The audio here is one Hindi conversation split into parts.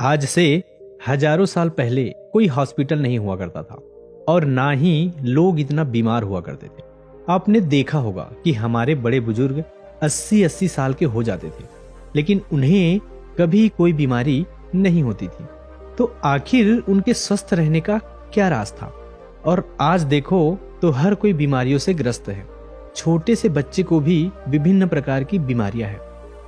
आज से हजारों साल पहले कोई हॉस्पिटल नहीं हुआ करता था और ना ही लोग इतना बीमार हुआ करते थे। आपने देखा होगा कि हमारे बड़े बुजुर्ग 80-80 साल के हो जाते थे, लेकिन उन्हें कभी कोई बीमारी नहीं होती थी। तो आखिर उनके स्वस्थ रहने का क्या राज था? और आज देखो तो हर कोई बीमारियों से ग्रस्त है। छोटे से बच्चे को भी विभिन्न प्रकार की बीमारियां हैं।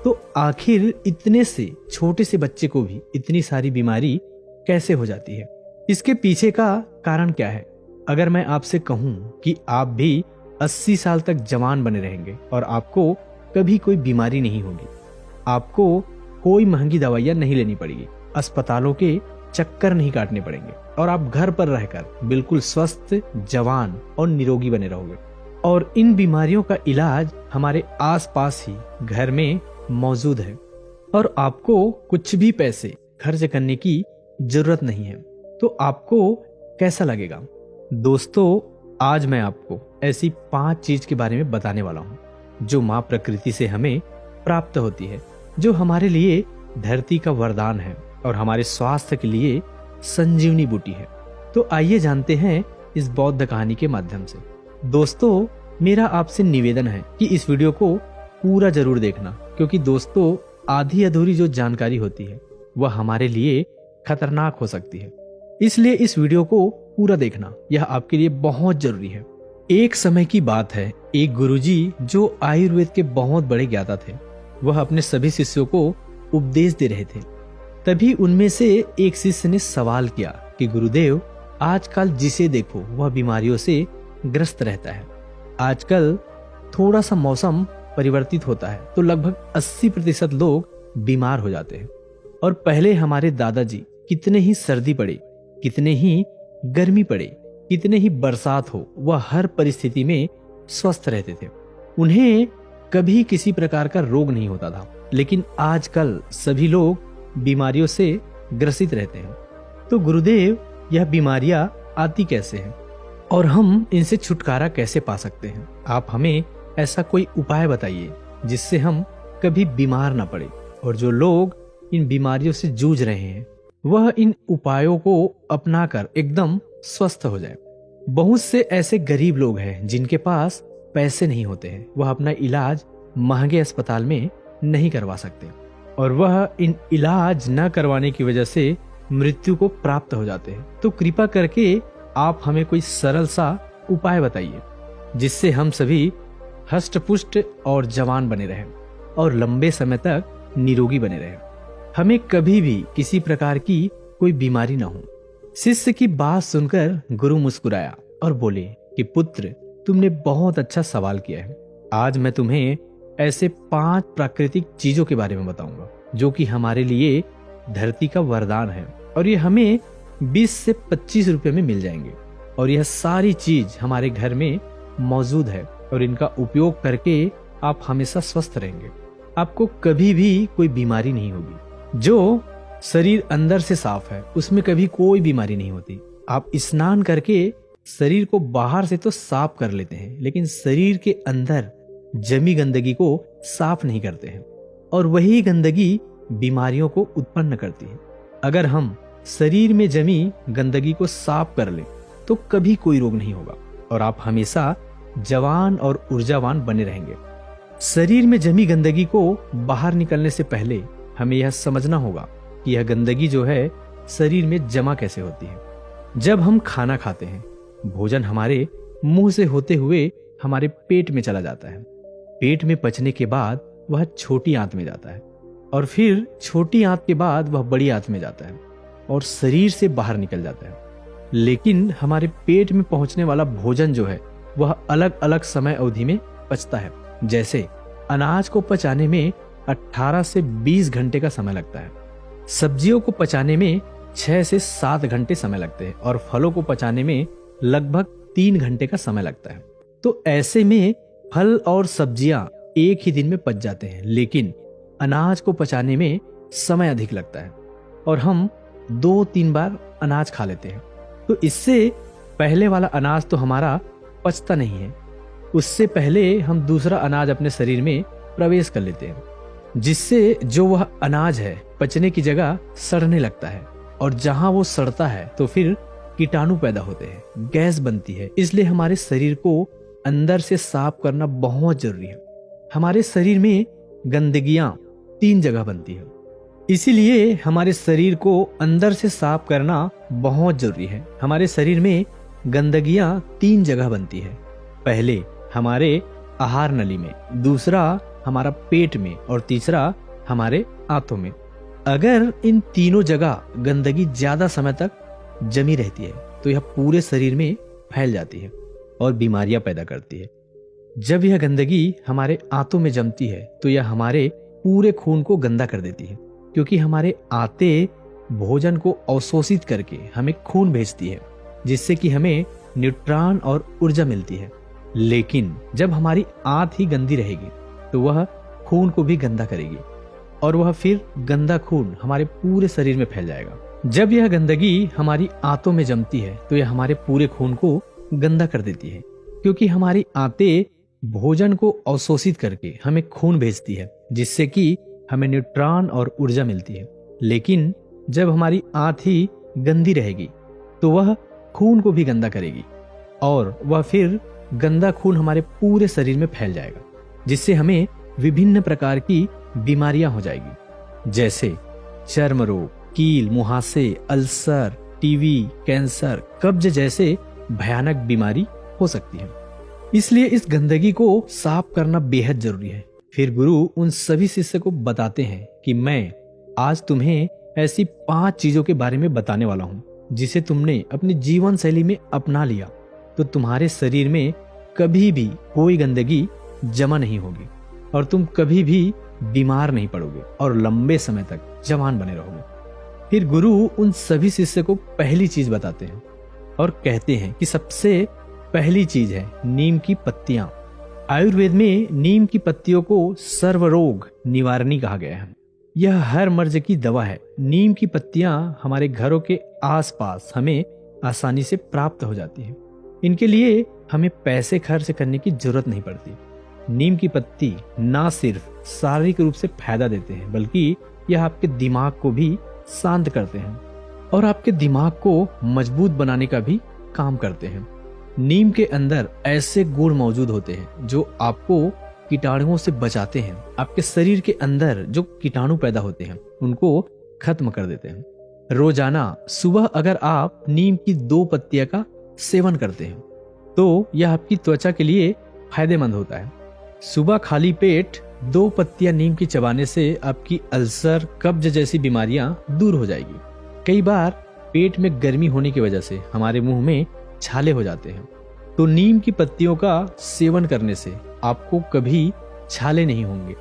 तो आखिर इतने से छोटे से बच्चे को भी इतनी सारी बीमारी कैसे हो जाती है? इसके पीछे का कारण क्या है? अगर मैं आपसे कहूं कि आप भी 80 साल तक जवान बने रहेंगे और आपको कभी कोई बीमारी नहीं होगी, आपको कोई महंगी दवाइयां नहीं लेनी पड़ेगी, अस्पतालों के चक्कर नहीं काटने पड़ेंगे और आप घर पर रहकर बिल्कुल स्वस्थ, जवान और निरोगी बने रहोगे। और इन बीमारियों का इलाज हमारे आसपास ही घर में मौजूद है और आपको कुछ भी पैसे खर्च करने की जरूरत नहीं है। तो आपको कैसा लगेगा? दोस्तों, आज मैं आपको ऐसी 5 चीज के बारे में बताने वाला हूं जो माँ प्रकृति से हमें प्राप्त होती है, जो हमारे लिए धरती का वरदान है और हमारे स्वास्थ्य के लिए संजीवनी बूटी है। तो आइए जानते हैं इस बौद्ध कहानी के माध्यम से। दोस्तों, मेरा आपसे निवेदन है कि इस वीडियो को पूरा जरूर देखना, क्योंकि दोस्तों आधी अधूरी जो जानकारी होती है वह हमारे लिए खतरनाक हो सकती है। इसलिए इस वीडियो को पूरा देखना, यह आपके लिए बहुत जरूरी है। एक समय की बात है, एक गुरुजी जो आयुर्वेद के बहुत बड़े ज्ञाता थे, वह अपने सभी शिष्यों को उपदेश दे रहे थे। तभी उनमें से एक शिष्य ने सवाल किया कि गुरुदेव, आजकल जिसे देखो वह बीमारियों से ग्रस्त रहता है। आजकल थोड़ा सा मौसम परिवर्तित होता है तो लगभग 80% लोग बीमार हो जाते हैं। और पहले हमारे दादाजी कितने ही सर्दी पड़े, कितने ही गर्मी पड़े, कितने ही बरसात हो, वह हर परिस्थिति में स्वस्थ रहते थे। उन्हें कभी किसी प्रकार का रोग नहीं होता था। लेकिन आजकल सभी लोग बीमारियों से ग्रसित रहते हैं। तो गुरुदेव, यह बीमारियां आती कैसे हैं और हम इनसे छुटकारा कैसे पा सकते हैं? आप हमें ऐसा कोई उपाय बताइए जिससे हम कभी बीमार ना पड़े। और जो लोग इन बीमारियों से जूझ रहे हैं वह इन उपायों को अपनाकर एकदम स्वस्थ हो जाए। बहुत से ऐसे गरीब लोग हैं जिनके पास पैसे नहीं होते हैं, वह अपना इलाज महंगे अस्पताल में नहीं करवा सकते और वह इन इलाज न करवाने की वजह से मृत्यु को प्राप्त हो जाते हैं। तो कृपा करके आप हमें कोई सरल सा उपाय बताइए जिससे हम सभी हष्ट-पुष्ट और जवान बने रहें और लंबे समय तक निरोगी बने रहें। हमें कभी भी किसी प्रकार की कोई बीमारी ना हो। शिष्य की बात सुनकर गुरु मुस्कुराया और बोले कि पुत्र, तुमने बहुत अच्छा सवाल किया है। आज मैं तुम्हें ऐसे 5 प्राकृतिक चीजों के बारे में बताऊंगा जो कि हमारे लिए धरती का वरदान है और ये हमें 20 से 25 रुपए में मिल जाएंगे। और यह सारी चीज हमारे घर में मौजूद है और इनका उपयोग करके आप हमेशा स्वस्थ रहेंगे। आपको कभी भी कोई बीमारी नहीं होगी। जो शरीर अंदर से साफ है उसमें कभी कोई बीमारी नहीं होती। आप स्नान करके शरीर को बाहर से तो साफ कर लेते हैं, लेकिन शरीर के अंदर जमी गंदगी को साफ नहीं करते हैं और वही गंदगी बीमारियों को उत्पन्न करती है। अगर हम शरीर में जमी गंदगी को साफ कर लें तो कभी कोई रोग नहीं होगा और आप हमेशा जवान और ऊर्जावान बने रहेंगे। शरीर में जमी गंदगी को बाहर निकलने से पहले हमें यह समझना होगा कि यह गंदगी जो है शरीर में जमा कैसे होती है। जब हम खाना खाते हैं, भोजन हमारे मुंह से होते हुए हमारे पेट में चला जाता है। पेट में पचने के बाद वह छोटी आंत में जाता है और फिर छोटी आंत के बाद वह बड़ी आंत में जाता है और शरीर से बाहर निकल जाता है। लेकिन हमारे पेट में पहुंचने वाला भोजन जो है वह अलग अलग समय अवधि में पचता है। जैसे अनाज को पचाने में 18 से 20 घंटे का समय लगता है, सब्जियों को पचाने में 6 से 7 घंटे समय लगते हैं और फलों को पचाने में लगभग 3 घंटे का समय लगता है। तो ऐसे में फल और सब्जियां एक ही दिन में पच जाते हैं, लेकिन अनाज को पचाने में समय अधिक लगता है और हम 2-3 बार अनाज खा लेते हैं। तो इससे पहले वाला अनाज तो हमारा पचता नहीं है, उससे पहले हम दूसरा अनाज अपने शरीर में प्रवेश कर लेते हैं। जिससे जो वह अनाज है पचने की जगह सड़ने लगता है, और जहां वो सड़ता है तो फिर कीटाणु पैदा होते हैं, गैस बनती है। इसलिए हमारे शरीर को अंदर से साफ करना बहुत जरूरी है। हमारे शरीर में गंदगियां 3 जगह बनती है, इसीलिए हमारे शरीर को अंदर से साफ करना बहुत जरूरी है। हमारे शरीर में गंदगियां 3 जगह बनती है। पहले हमारे आहार नली में, दूसरा हमारा पेट में, और तीसरा हमारे आंतों में। अगर इन तीनों जगह गंदगी ज्यादा समय तक जमी रहती है तो यह पूरे शरीर में फैल जाती है और बीमारियां पैदा करती है। जब यह गंदगी हमारे आंतों में जमती है तो यह हमारे पूरे खून को गंदा कर देती है, क्योंकि हमारे आंतें भोजन को अवशोषित करके हमें खून भेजती है, जिससे कि हमें न्यूट्रॉन और ऊर्जा मिलती है। लेकिन जब हमारी आंत ही गंदी रहेगी तो वह खून को भी गंदा करेगी, और वह फिर गंदा खून हमारे पूरे शरीर में फैल जाएगा। जब यह गंदगी हमारी आंतों में जमती है तो यह हमारे पूरे खून को गंदा कर देती है, क्योंकि हमारी आंतें भोजन को अवशोषित करके हमें खून भेजती है, जिससे कि हमें न्यूट्रॉन और ऊर्जा मिलती है। लेकिन जब हमारी आंत ही गंदी रहेगी तो वह खून को भी गंदा करेगी, और वह फिर गंदा खून हमारे पूरे शरीर में फैल जाएगा, जिससे हमें विभिन्न प्रकार की बीमारियां हो जाएगी, जैसे चर्म रोग, कील, मुहासे, अल्सर, टीबी, कैंसर, कब्ज जैसे भयानक बीमारी हो सकती है। इसलिए इस गंदगी को साफ करना बेहद जरूरी है। फिर गुरु उन सभी शिष्य को बताते हैं कि मैं आज तुम्हें ऐसी 5 चीजों के बारे में बताने वाला हूँ, जिसे तुमने अपनी जीवन शैली में अपना लिया तो तुम्हारे शरीर में कभी भी कोई गंदगी जमा नहीं होगी, और तुम कभी भी बीमार नहीं पड़ोगे, और लंबे समय तक जवान बने रहोगे। फिर गुरु उन सभी शिष्य को पहली चीज बताते हैं और कहते हैं कि सबसे पहली चीज है नीम की पत्तियां। आयुर्वेद में नीम की पत्तियों को सर्वरोग निवारणी कहा गया है। यह हर मर्ज की दवा है। नीम की पत्तियां हमारे घरों के आसपास हमें आसानी से प्राप्त हो जाती है। इनके लिए हमें पैसे खर्च करने की जरूरत नहीं पड़ती। नीम की पत्ती ना सिर्फ शारीरिक रूप से फायदा देते हैं, बल्कि यह आपके दिमाग को भी शांत करते हैं और आपके दिमाग को मजबूत बनाने का भी काम करते हैं। नीम के अंदर ऐसे गुण मौजूद होते हैं जो आपको कीटाणुओं से बचाते हैं। आपके शरीर के अंदर जो कीटाणु पैदा होते हैं उनको खत्म कर देते हैं। रोजाना सुबह अगर आप नीम की 2 पत्तियां का सेवन करते हैं तो यह आपकी त्वचा के लिए फायदेमंद होता है। सुबह खाली पेट 2 पत्तियां नीम की चबाने से आपकी अल्सर, कब्ज जैसी बीमारियां दूर हो जाएगी। कई बार पेट में गर्मी होने की वजह से हमारे मुंह में छाले हो जाते हैं, तो नीम की पत्तियों का सेवन करने से आपको कभी छाले नहीं होंगे।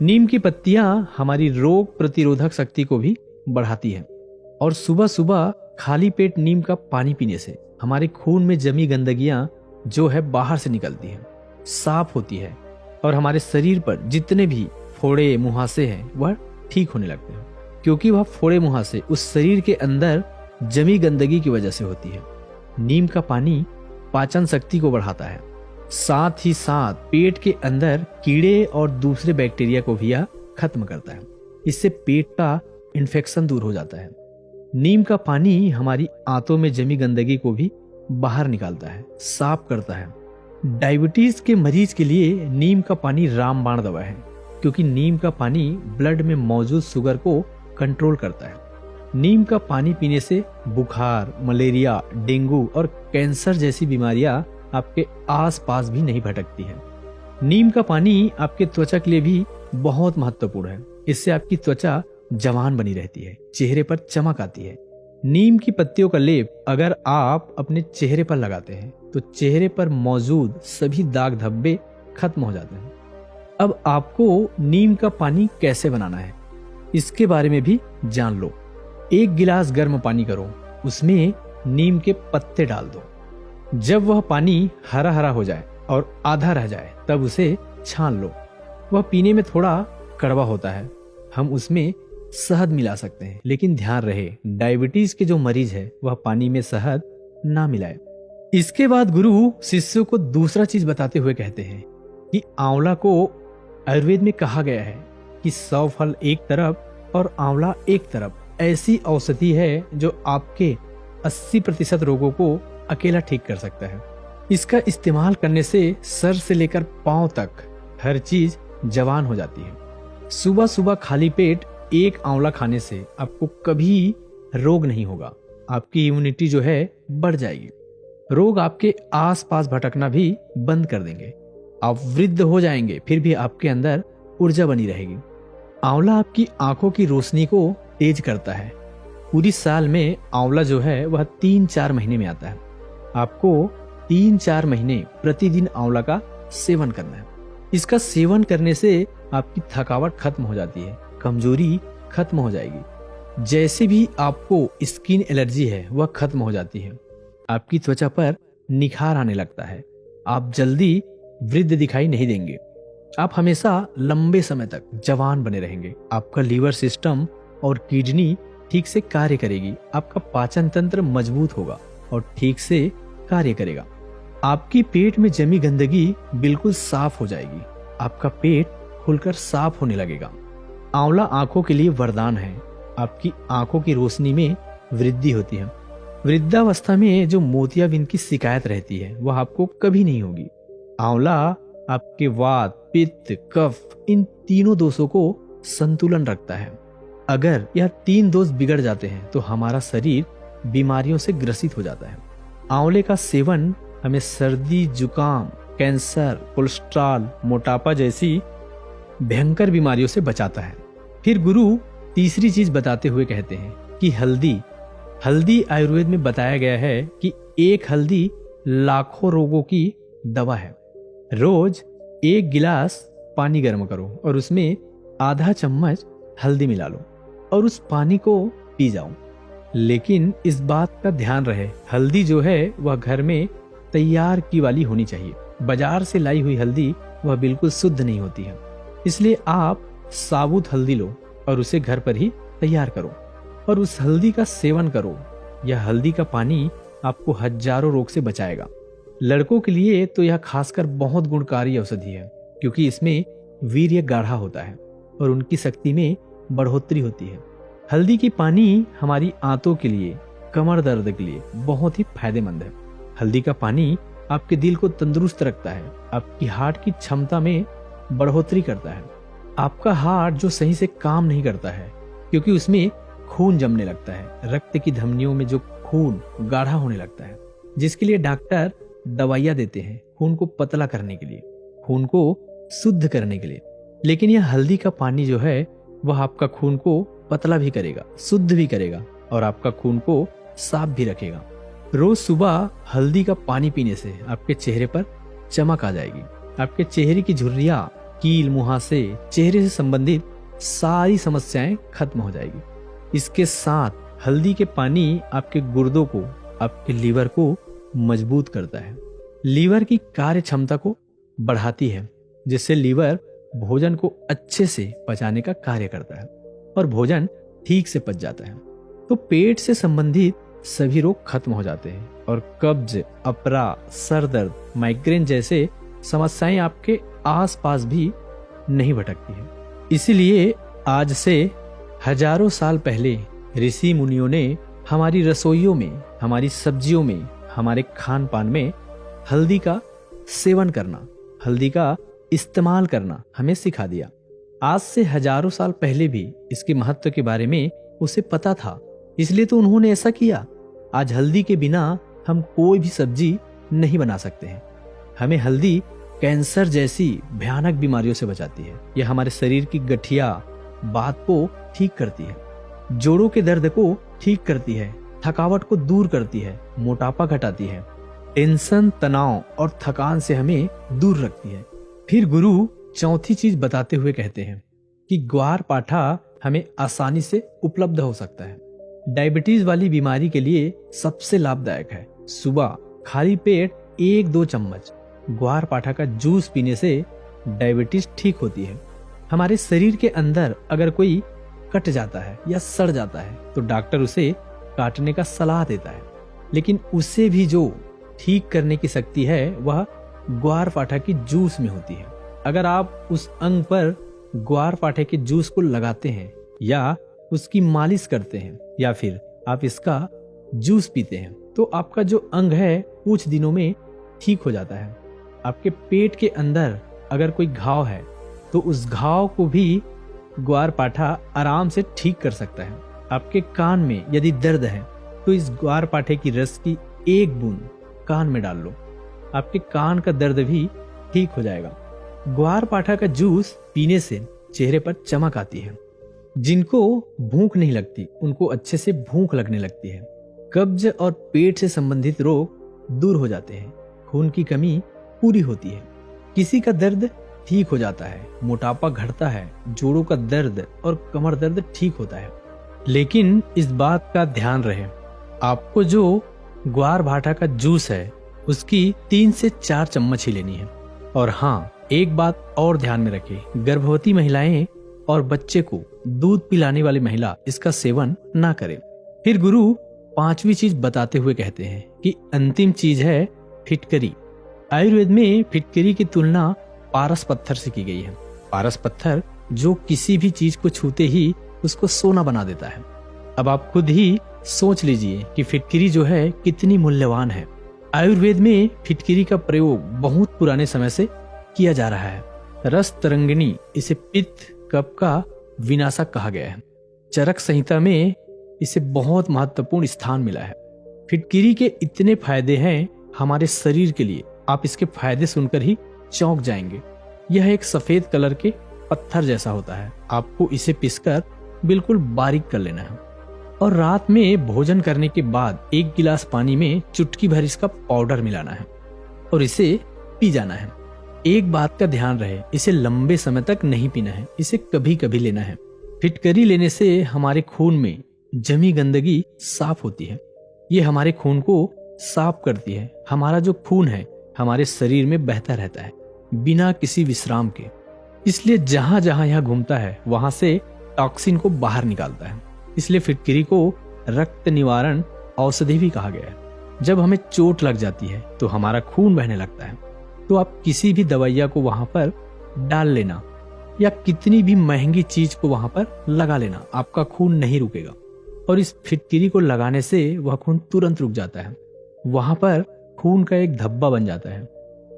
नीम की पत्तियां हमारी रोग प्रतिरोधक शक्ति को भी बढ़ाती हैं, और सुबह सुबह खाली पेट नीम का पानी पीने से हमारे खून में जमी गंदगियां जो है बाहर से निकलती हैं, साफ होती है, और हमारे शरीर पर जितने भी फोड़े मुहासे हैं वह ठीक होने लगते हैं, क्योंकि वह फोड़े मुहासे उस शरीर के अंदर जमी गंदगी की वजह से होती है। नीम का पानी पाचन शक्ति को बढ़ाता है, साथ ही साथ पेट के अंदर कीड़े और दूसरे बैक्टीरिया को भी यह खत्म करता है। इससे पेट का इन्फेक्शन दूर हो जाता है। नीम का पानी हमारी आंतों में जमी गंदगी को भी बाहर निकालता है, साफ करता है। डायबिटीज के मरीज के लिए नीम का पानी रामबाण दवा है, क्योंकि नीम का पानी ब्लड में मौजूद शुगर को कंट्रोल करता है। नीम का पानी पीने से बुखार, मलेरिया, डेंगू और कैंसर जैसी बीमारियां आपके आसपास भी नहीं भटकती हैं। नीम का पानी आपके त्वचा के लिए भी बहुत महत्वपूर्ण है। इससे आपकी त्वचा जवान बनी रहती है, चेहरे पर चमक आती है। नीम की पत्तियों का लेप अगर आप अपने चेहरे पर लगाते हैं तो चेहरे पर मौजूद सभी दाग धब्बे खत्म हो जाते हैं। अब आपको नीम का पानी कैसे बनाना है इसके बारे में भी जान लो। 1 गिलास गर्म पानी करो, उसमें नीम के पत्ते डाल दो। जब वह पानी हरा हरा हो जाए और आधा रह जाए तब उसे छान लो। वह पीने में थोड़ा कड़वा होता है। हम उसमें शहद मिला सकते हैं, लेकिन ध्यान रहे डायबिटीज के जो मरीज है वह पानी में शहद ना मिलाए। इसके बाद गुरु शिष्यों को दूसरा चीज बताते हुए कहते हैं कि आंवला को आयुर्वेद में कहा गया है कि 100 फल एक तरफ और आंवला एक तरफ ऐसी औषधि है जो आपके 80% रोगों को अकेला ठीक कर सकता है। इसका इस्तेमाल करने से सर से लेकर पांव तक हर चीज जवान हो जाती है। सुबह सुबह खाली पेट एक आंवला खाने से आपको कभी रोग नहीं होगा। आपकी इम्यूनिटी जो है बढ़ जाएगी। रोग आपके आसपास भटकना भी बंद कर देंगे। आप वृद्ध हो जाएंगे फिर भी आपके अंदर ऊर्जा बनी रहेगी। आंवला आपकी आंखों की रोशनी को तेज करता है। पूरी साल में आंवला जो है वह 3-4 महीने में आता है। आपको 3-4 महीने प्रतिदिन आंवला का सेवन करना है। इसका सेवन करने से आपकी थकावट खत्म हो जाती है, कमजोरी खत्म हो जाएगी। जैसे भी आपको स्किन एलर्जी है वह खत्म हो जाती है। आपकी त्वचा पर निखार आने लगता है। आप जल्दी वृद्ध दिखाई नहीं देंगे। आप हमेशा लंबे समय तक जवान बने रहेंगे। आपका लीवर सिस्टम और किडनी ठीक से कार्य करेगी। आपका पाचन तंत्र मजबूत होगा और ठीक से कार्य करेगा। आपकी पेट में जमी गंदगी बिल्कुल साफ हो जाएगी। आपका पेट खुलकर साफ होने लगेगा। आंवला आंखों के लिए वरदान है। आपकी आंखों की रोशनी में वृद्धि होती है। वृद्धावस्था में जो मोतियाबिंद की शिकायत रहती है वह आपको कभी नहीं होगी। आंवला आपके वात, पित्त, कफ इन तीनों दोषों को संतुलन रखता है। अगर यह 3 दोष बिगड़ जाते हैं तो हमारा शरीर बीमारियों से ग्रसित हो जाता है। आंवले का सेवन हमें सर्दी, जुकाम, कैंसर, कोलेस्ट्रॉल, मोटापा जैसी भयंकर बीमारियों से बचाता है। फिर गुरु तीसरी चीज बताते हुए कहते हैं कि हल्दी आयुर्वेद में बताया गया है कि एक हल्दी लाखों रोगों की दवा है। रोज 1 गिलास पानी गर्म करो और उसमें आधा चम्मच हल्दी मिला लो और उस पानी को पी जाओ। लेकिन इस बात का ध्यान रहे, हल्दी जो है वह घर में तैयार की वाली होनी चाहिए। बाजार से लाई हुई हल्दी वह बिल्कुल शुद्ध नहीं होती है। इसलिए आप साबुत हल्दी लो और उसे घर पर ही तैयार करो और उस हल्दी का सेवन करो। यह हल्दी का पानी आपको हजारों रोग से बचाएगा। लड़कों के लिए तो यह खासकर बहुत गुणकारी औषधि है, क्योंकि इसमें वीर्य गाढ़ा होता है और उनकी शक्ति में बढ़ोतरी होती है। हल्दी की पानी हमारी आंतों के लिए, कमर दर्द के लिए बहुत ही फायदेमंद है। हल्दी का पानी आपके दिल को तंदुरुस्त रखता है, आपकी हार्ट की क्षमता में बढ़ोतरी करता है। आपका हार्ट जो सही से काम नहीं करता है क्योंकि उसमें खून जमने लगता है। रक्त की धमनियों में जो खून गाढ़ा होने लगता है, जिसके लिए डॉक्टर दवाइयां देते हैं खून को पतला करने के लिए, खून को शुद्ध करने के लिए। लेकिन यह हल्दी का पानी जो है वह आपका खून को पतला भी करेगा, शुद्ध भी करेगा और आपका खून को साफ भी रखेगा। रोज सुबह हल्दी का पानी पीने से आपके चेहरे पर चमक आ जाएगी। आपके चेहरे की झुर्रियां, कील, मुहासे, चेहरे से संबंधित सारी समस्याएं खत्म हो जाएगी। इसके साथ हल्दी के पानी आपके गुर्दों को, आपके लीवर को मजबूत करता है। लीवर की कार्य क्षमता को बढ़ाती है, जिससे लीवर भोजन को अच्छे से पचाने का कार्य करता है और भोजन ठीक से पच जाता है। तो पेट से संबंधित सभी रोग खत्म हो जाते हैं और कब्ज, अपरा, सर दर्द, माइग्रेन जैसे समस्याएं आपके आसपास भी नहीं भटकती है। इसीलिए आज से हजारों साल पहले ऋषि मुनियों ने हमारी रसोइयों में, हमारी सब्जियों में, हमारे खान पान में हल्दी का सेवन करना, हल्दी का इस्तेमाल करना हमें सिखा दिया। आज से हजारों साल पहले भी इसके महत्व के बारे में उसे पता था, इसलिए तो उन्होंने ऐसा किया। आज हल्दी के बिना हम कोई भी सब्जी नहीं बना सकते हैं। हमें हल्दी कैंसर जैसी भयानक बीमारियों से बचाती है। यह हमारे शरीर की गठिया, बात को ठीक करती है, जोड़ों के दर्द को ठीक करती है, थकावट को दूर करती है, मोटापा घटाती है, टेंशन, तनाव और थकान से हमें दूर रखती है। फिर गुरु चौथी चीज बताते हुए कहते हैं कि ग्वार पाठा हमें आसानी से उपलब्ध हो सकता है। डायबिटीज वाली बीमारी के लिए सबसे लाभदायक है। सुबह खाली पेट 1-2 चम्मच ग्वार पाठा का जूस पीने से डायबिटीज ठीक होती है। हमारे शरीर के अंदर अगर कोई कट जाता है या सड़ जाता है तो डॉक्टर उसे काटने का सलाह देता है, लेकिन उसे भी जो ठीक करने की शक्ति है वह ग्वार पाठा की जूस में होती है। अगर आप उस अंग पर ग्वार पाठे के जूस को लगाते हैं या उसकी मालिश करते हैं या फिर आप इसका जूस पीते हैं तो आपका जो अंग है कुछ दिनों में ठीक हो जाता है। आपके पेट के अंदर अगर कोई घाव है तो उस घाव को भी ग्वार पाठा आराम से ठीक कर सकता है। आपके कान में यदि दर्द है तो इस ग्वार पाठे की रस की एक बूंद कान में डाल लो, आपके कान का दर्द भी ठीक हो जाएगा। ग्वार पाठा का जूस पीने से चेहरे पर चमक आती है। जिनको भूख नहीं लगती उनको अच्छे से भूख लगने लगती है। कब्ज और पेट से संबंधित रोग दूर हो जाते हैं। खून की कमी पूरी होती है। किसी का दर्द ठीक हो जाता है, मोटापा घटता है, जोड़ों का दर्द और कमर दर्द ठीक होता है। लेकिन इस बात का ध्यान रहे, आपको जो ग्वार भाटा का जूस है उसकी 3 से 4 चम्मच ही लेनी है। और हाँ, एक बात और ध्यान में रखें, गर्भवती महिलाएं और बच्चे को दूध पिलाने वाली महिला इसका सेवन ना करें। फिर गुरु 5वीं चीज बताते हुए कहते हैं कि अंतिम चीज है फिटकरी। आयुर्वेद में फिटकरी की तुलना पारस पत्थर से की गई है। पारस पत्थर जो किसी भी चीज को छूते ही उसको सोना बना देता है। अब आप खुद ही सोच लीजिए कि फिटकरी जो है कितनी मूल्यवान है। आयुर्वेद में फिटकरी का प्रयोग बहुत पुराने समय से किया जा रहा है। रस तरंगिणी इसे पित्त कफ का विनाशक कहा गया है। चरक संहिता में इसे बहुत महत्वपूर्ण स्थान मिला है। फिटकरी के इतने फायदे हैं हमारे शरीर के लिए, आप इसके फायदे सुनकर ही चौंक जाएंगे। यह एक सफेद कलर के पत्थर जैसा होता है। आपको इसे पीसकर बिल्कुल बारीक कर लेना है और रात में भोजन करने के बाद 1 गिलास पानी में चुटकी भर इसका पाउडर मिलाना है और इसे पी जाना है। एक बात का ध्यान रहे, इसे लंबे समय तक नहीं पीना है, इसे कभी कभी लेना है। फिटकरी लेने से हमारे खून में जमी गंदगी साफ होती है। ये हमारे खून को साफ करती है। हमारा जो खून है हमारे शरीर में बहता रहता है बिना किसी विश्राम के। इसलिए जहां जहां यह घूमता है वहां से टॉक्सिन को बाहर निकालता है। इसलिए फिटकरी को रक्त निवारण औषधि भी कहा गया है। जब हमें चोट लग जाती है तो हमारा खून बहने लगता है तो आप किसी भी दवाइया को वहां पर डाल लेना या कितनी भी महंगी चीज को वहां पर लगा लेना, आपका खून नहीं रुकेगा। और इस फिटकरी को लगाने से वह खून तुरंत रुक जाता है। वहां पर खून का एक धब्बा बन जाता है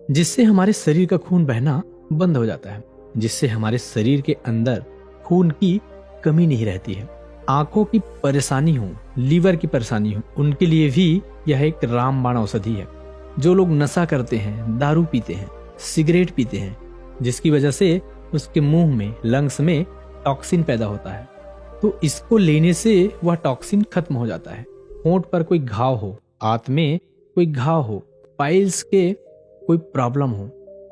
जिससे हमारे शरीर का खून बहना बंद हो जाता है, जिससे हमारे शरीर के अंदर खून की कमी नहीं रहती है। आंखों की परेशानी हो, लीवर की परेशानी हो, उनके लिए भी यह एक रामबाण औषधि है। जो लोग नशा करते हैं, दारू पीते हैं, सिगरेट पीते हैं, जिसकी वजह से उसके मुंह में, लंग्स में टॉक्सिन पैदा होता है, तो इसको लेने से वह टॉक्सिन खत्म हो जाता है। होंठ पर कोई घाव हो, आंत में कोई घाव हो, पाइल्स के कोई प्रॉब्लम हो,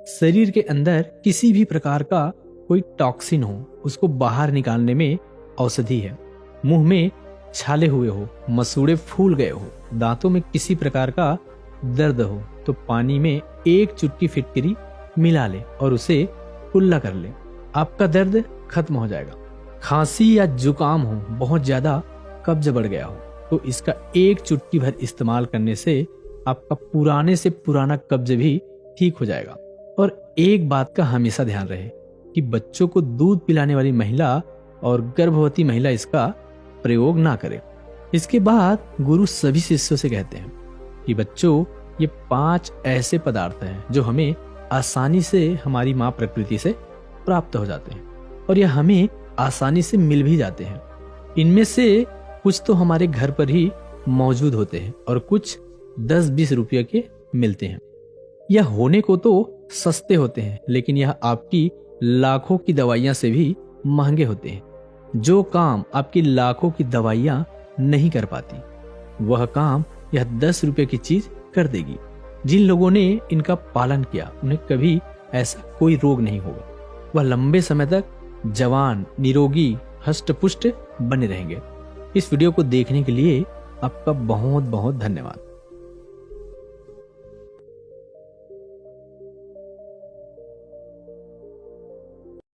शरीर के अंदर किसी भी प्रकार का कोई टॉक्सिन हो, उसको बाहर निकालने में औषधि है। मुंह में छाले हुए हो, मसूड़े फूल गए हो, दांतों में किसी प्रकार का दर्द हो तो पानी में 1 चुटकी फिटकरी मिला ले और उसे कुल्ला कर ले, आपका दर्द खत्म हो जाएगा। खांसी या जुकाम हो, बहुत ज्यादा कब्ज बढ़ गया हो तो इसका 1 चुटकी भर इस्तेमाल करने से आपका पुराने से पुराना कब्ज भी ठीक हो जाएगा। और एक बात का हमेशा ध्यान रहे कि बच्चों को दूध पिलाने वाली महिला और गर्भवती महिला इसका प्रयोग ना करें। इसके बाद गुरु सभी शिष्यों से कहते हैं कि बच्चों, ये 5 ऐसे पदार्थ हैं जो हमें आसानी से हमारी माँ प्रकृति से प्राप्त हो जाते हैं और यह हमें आसानी से मिल भी जाते हैं। इनमें से कुछ तो हमारे घर पर ही मौजूद होते हैं और कुछ 10-20 रुपये के मिलते हैं। यह होने को तो सस्ते होते हैं लेकिन यह आपकी लाखों की दवाइयां से भी महंगे होते हैं। जो काम आपकी लाखों की दवाइयां नहीं कर पाती वह काम यह 10 रुपये की चीज कर देगी। जिन लोगों ने इनका पालन किया उन्हें कभी ऐसा कोई रोग नहीं होगा। वह लंबे समय तक जवान, निरोगी, हष्ट पुष्ट बने रहेंगे। इस वीडियो को देखने के लिए आपका बहुत बहुत धन्यवाद।